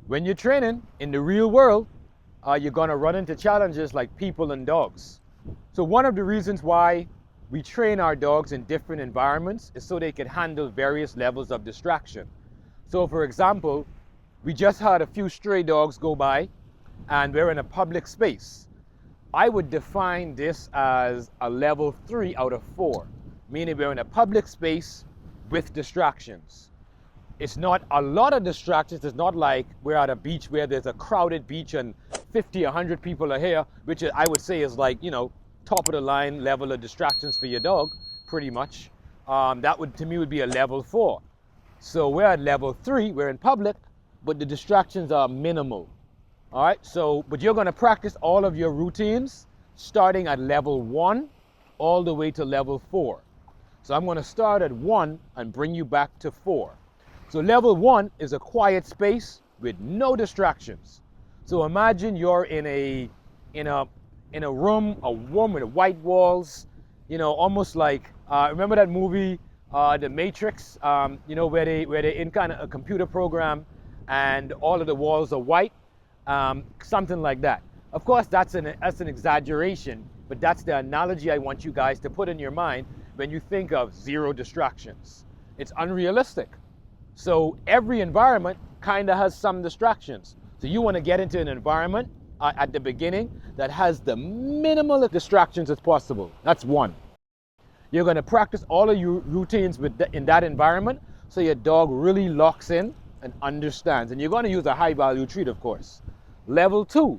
When you're training in the real world, you're going to run into challenges like people and dogs. So one of the reasons why we train our dogs in different environments is so they can handle various levels of distraction. So for example, we just had a few stray dogs go by and we're in a public space. I would define this as a level 3 out of 4, meaning we're in a public space with distractions. It's not a lot of distractions. It's not like we're at a beach where there's a crowded beach and 50, 100 people are here, which I would say is like, top of the line level of distractions for your dog, pretty much. That would, to me, would be a level 4. So we're at level 3, we're in public, but the distractions are minimal. All right, but you're gonna practice all of your routines starting at level 1 all the way to level 4. So I'm gonna start at 1 and bring you back to 4. So level 1 is a quiet space with no distractions. So imagine you're in a room with white walls, almost like remember that movie, The Matrix, where they're in kind of a computer program and all of the walls are white, something like that. Of course, that's an exaggeration, but that's the analogy I want you guys to put in your mind when you think of zero distractions. It's unrealistic. So every environment kind of has some distractions. So you want to get into an environment at the beginning that has the minimal distractions as possible. That's 1. You're going to practice all of your routines in that environment so your dog really locks in and understands. And you're going to use a high value treat, of course. Level 2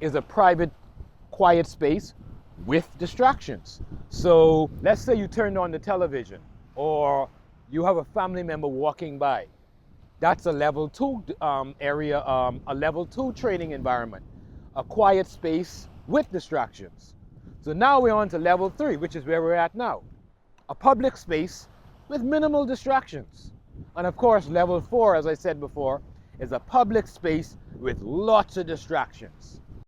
is a private, quiet space with distractions. So let's say you turned on the television or you have a family member walking by. That's a level 2 area, a level 2 training environment, a quiet space with distractions. So now we're on to level 3, which is where we're at now. A public space with minimal distractions. And of course, level 4, as I said before, is a public space with lots of distractions.